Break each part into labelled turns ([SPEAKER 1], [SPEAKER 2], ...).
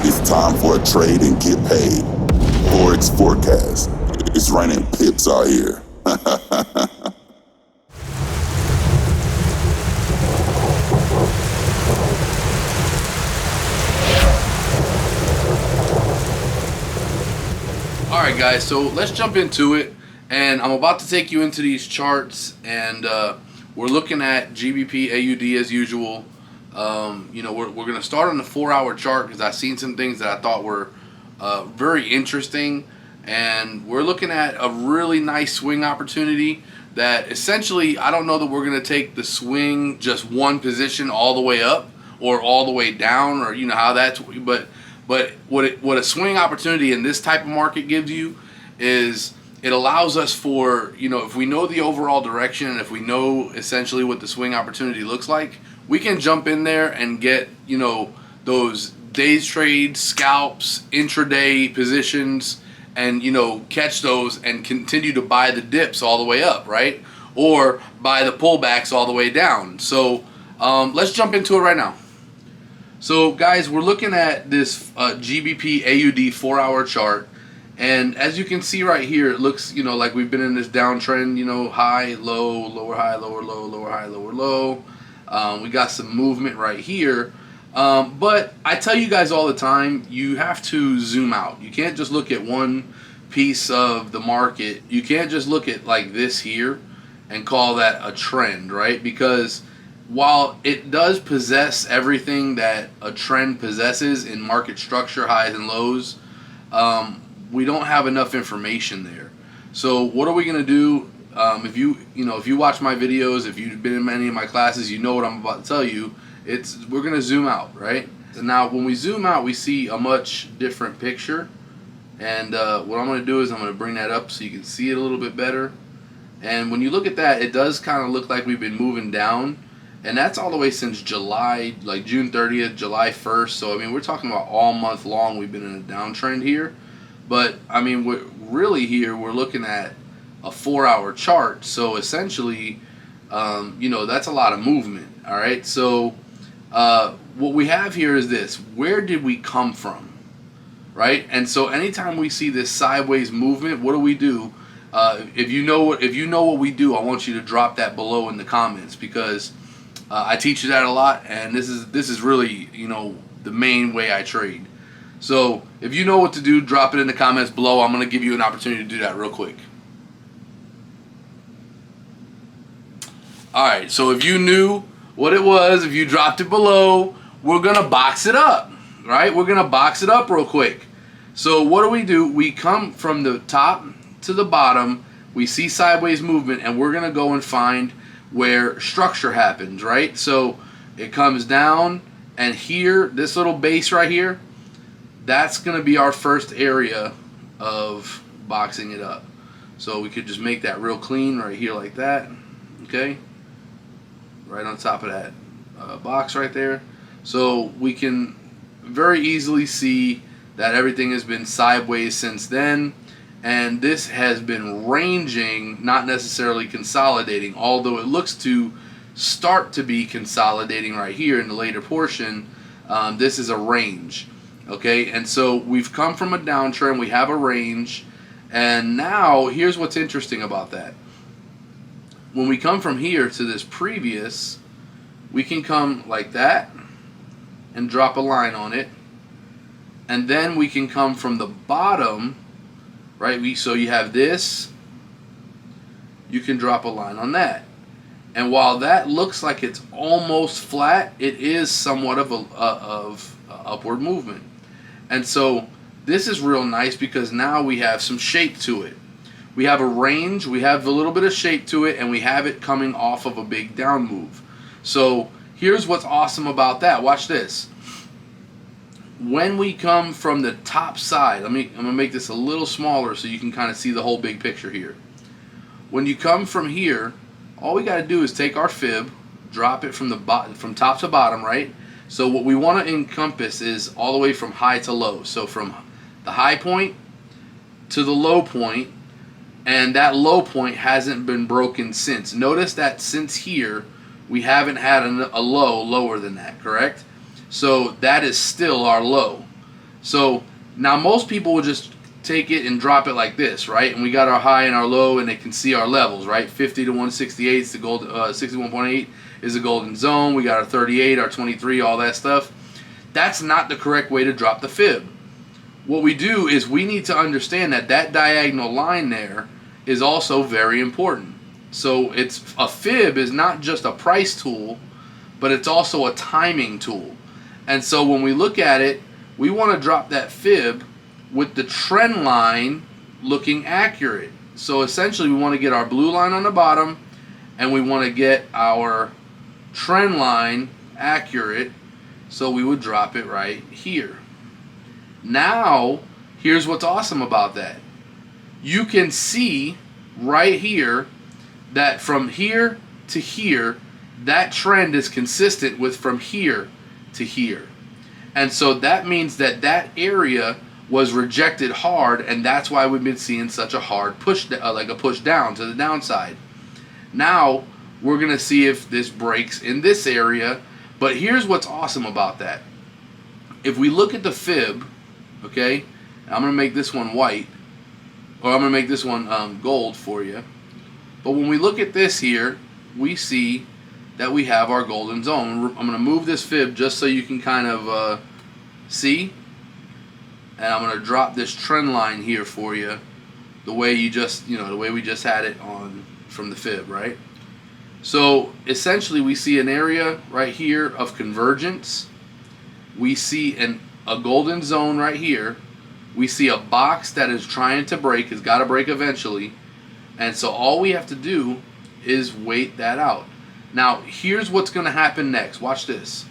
[SPEAKER 1] It's time for a trade and get paid. Forex Forecast. It's raining pips out here.
[SPEAKER 2] Alright guys, so let's jump into it, and I'm about to take you into these charts, and we're looking at GBP AUD as usual. We're going to start on the 4-hour chart because I've seen some things that I thought were very interesting, and we're looking at a really nice swing opportunity that essentially, I don't know that we're going to take the swing just one position all the way up or all the way down, or you know how that's, but what a swing opportunity in this type of market gives you is it allows us for, if we know the overall direction and if we know essentially what the swing opportunity looks like, we can jump in there and get, those days trade, scalps, intraday positions, and, catch those and continue to buy the dips all the way up, right? Or buy the pullbacks all the way down. So let's jump into it right now. So guys, we're looking at this GBP AUD 4-hour chart, and as you can see right here, it looks like we've been in this downtrend, high, low, lower, high, lower, low, lower, high, lower, low. We got some movement right here, but I tell you guys all the time, you have to zoom out. You can't just look at one piece of the market. You can't just look at like this here and call that a trend, right? Because while it does possess everything that a trend possesses in market structure, highs and lows, we don't have enough information there. So what are we going to do? If you watch my videos, if you've been in any of my classes, you know what I'm about to tell you. We're going to zoom out, right? And now when we zoom out, we see a much different picture. And what I'm going to do is I'm going to bring that up so you can see it a little bit better. And when you look at that, it does kind of look like we've been moving down. And that's all the way since July, like June 30th, July 1st. So, I mean, we're talking about all month long we've been in a downtrend here. But, I mean, we're looking at a 4-hour chart. So, essentially, that's a lot of movement, all right? So, what we have here is this. Where did we come from, right? And so, anytime we see this sideways movement, what do? If you know what we do, I want you to drop that below in the comments, because I teach you that a lot, and this is really, the main way I trade. So if you know what to do, drop it in the comments below. I'm going to give you an opportunity to do that real quick. Alright, so if you knew what it was, if you dropped it below, we're going to box it up, right? We're going to box it up real quick. So what do? We come from the top to the bottom, we see sideways movement, and we're going to go and find where structure happens, right? So it comes down, and here, this little base right here, that's going to be our first area of boxing it up. So we could just make that real clean right here like that, okay? Right on top of that box right there. So we can very easily see that everything has been sideways since then. And this has been ranging, not necessarily consolidating, although it looks to start to be consolidating right here in the later portion. This is a range, okay? And so we've come from a downtrend, we have a range, and now here's what's interesting about that. When we come from here to this previous, we can come like that and drop a line on it, and then we can come from the bottom, right? So you have this, you can drop a line on that. And while that looks like it's almost flat, it is somewhat of a upward movement. And so this is real nice because now we have some shape to it. We have a range, we have a little bit of shape to it, and we have it coming off of a big down move. So here's what's awesome about that. Watch this. When we come from the top side, I'm going to make this a little smaller so you can kind of see the whole big picture here. When you come from here, all we got to do is take our fib, drop it from top to bottom, right? So what we want to encompass is all the way from high to low. So from the high point to the low point, and that low point hasn't been broken since. Notice that since here, we haven't had a low lower than that, correct? So that is still our low. So now most people will just take it and drop it like this, right? And we got our high and our low, and they can see our levels, right? 50 to 168 is the gold, 61.8 is the golden zone. We got our 38, our 23, all that stuff. That's not the correct way to drop the fib. What we do is we need to understand that that diagonal line there is also very important. So it's a fib is not just a price tool, but it's also a timing tool. And so when we look at it, we want to drop that fib with the trend line looking accurate. So essentially we want to get our blue line on the bottom, and we want to get our trend line accurate, so we would drop it right here. Now, here's what's awesome about that. You can see right here that from here to here, that trend is consistent with from here to here. And so that means that that area was rejected hard, and that's why we've been seeing such a hard push, like a push down to the downside. Now, we're going to see if this breaks in this area, but here's what's awesome about that. If we look at the fib, okay, I'm going to make this one white, or I'm going to make this one gold for you. But when we look at this here, we see that we have our golden zone. I'm going to move this fib just so you can kind of see. And I'm going to drop this trend line here for you, the way you just, the way we just had it on from the fib, right? So essentially we see an area right here of convergence. We see a golden zone right here. We see a box that is trying to break, has got to break eventually. And so all we have to do is wait that out. Now, here's what's going to happen next. Watch this.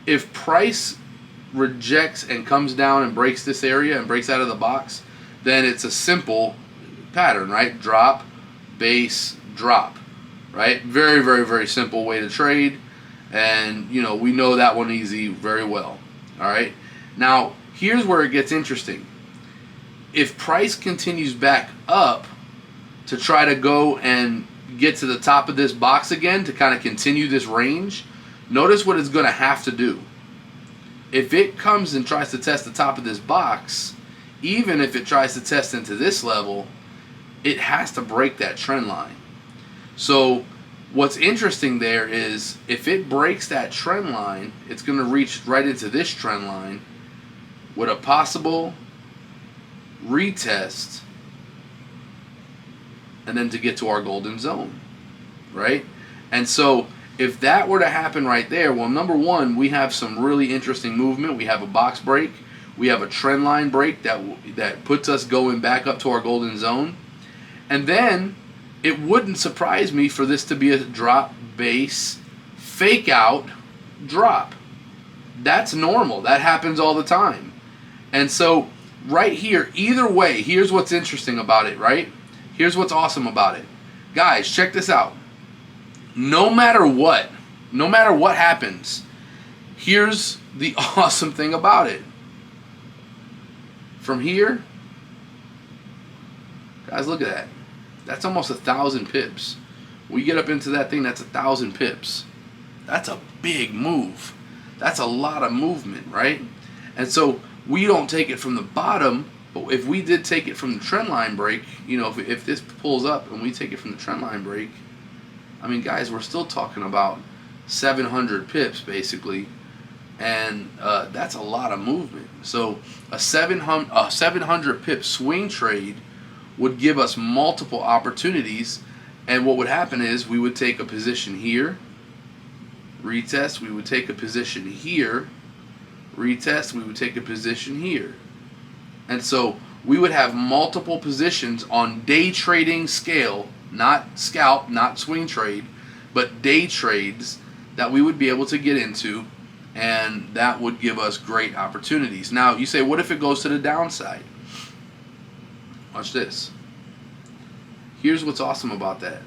[SPEAKER 2] If price rejects and comes down and breaks this area and breaks out of the box, then it's a simple pattern, right? Drop, base, drop, right? Very, very, very simple way to trade. And, we know that one easy very well. All right. Now, here's where it gets interesting. If price continues back up to try to go and get to the top of this box again to kind of continue this range, notice what it's going to have to do. If it comes and tries to test the top of this box, even if it tries to test into this level, it has to break that trend line. So what's interesting there is if it breaks that trend line, it's going to reach right into this trend line with a possible retest, and then to get to our golden zone, right? And so if that were to happen right there, well, number one, we have some really interesting movement. We have a box break. We have a trend line break that puts us going back up to our golden zone. And then it wouldn't surprise me for this to be a drop, base, fake out, drop. That's normal. That happens all the time. And so right here, either way, here's what's interesting about it, right? Here's what's awesome about it. Guys, check this out. No matter what happens, here's the awesome thing about it. From here, guys, look at that. That's almost 1,000 pips. We get up into that thing, that's 1,000 pips. That's a big move. That's a lot of movement, right? And so we don't take it from the bottom, but if we did take it from the trend line break, if this pulls up and we take it from the trend line break, I mean, guys, we're still talking about 700 pips basically, and that's a lot of movement. So a 700 pip swing trade would give us multiple opportunities, and what would happen is we would take a position here, retest, we would take a position here, retest, we would take a position here. And so we would have multiple positions on day trading scale, not scalp, not swing trade, but day trades that we would be able to get into, and that would give us great opportunities. Now, you say, what if it goes to the downside? Watch this. Here's what's awesome about that.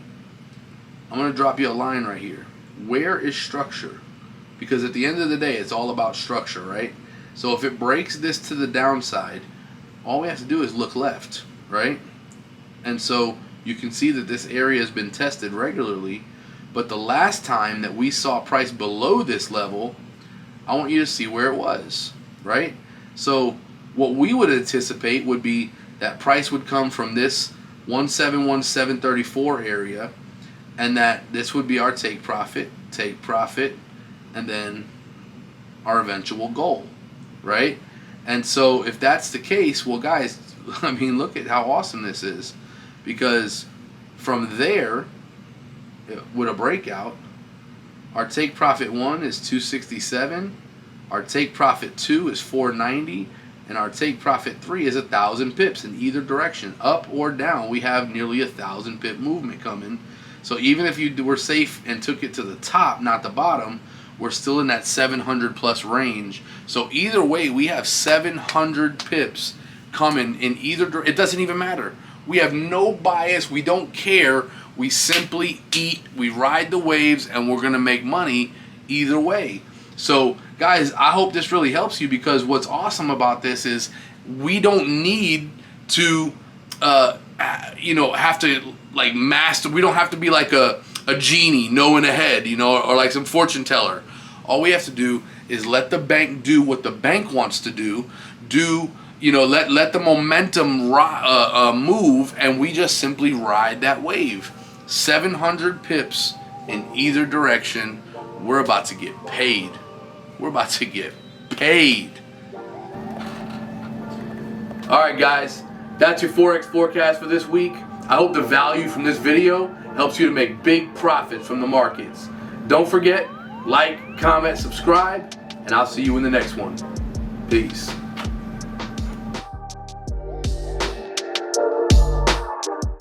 [SPEAKER 2] I'm going to drop you a line right here. Where is structure? Because at the end of the day, it's all about structure, right? So if it breaks this to the downside, all we have to do is look left, right? And so you can see that this area has been tested regularly, but the last time that we saw price below this level, I want you to see where it was, right? So what we would anticipate would be that price would come from this 171734 area, and that this would be our take profit, and then our eventual goal, right? And so if that's the case, well, guys, I mean, look at how awesome this is, because from there, with a breakout, our take profit 1 is 267, our take profit 2 is 490, and our take profit 3 is 1,000 pips in either direction, up or down. We have nearly 1,000 pip movement coming. So even if you were safe and took it to the top, not the bottom, we're still in that 700 plus range. So either way, we have 700 pips coming in either. It doesn't even matter. We have no bias. We don't care. We simply eat. We ride the waves, and we're gonna make money either way. So guys, I hope this really helps you, because what's awesome about this is we don't need to, have to like master. We don't have to be like a genie knowing ahead, or like some fortune teller. All we have to do is let the bank do what the bank wants to do. Let the momentum move, and we just simply ride that wave. 700 pips in either direction. We're about to get paid. We're about to get paid. All right, guys, that's your Forex forecast for this week. I hope the value from this video helps you to make big profits from the markets. Don't forget, like, comment, subscribe, and I'll see you in the next one. Peace.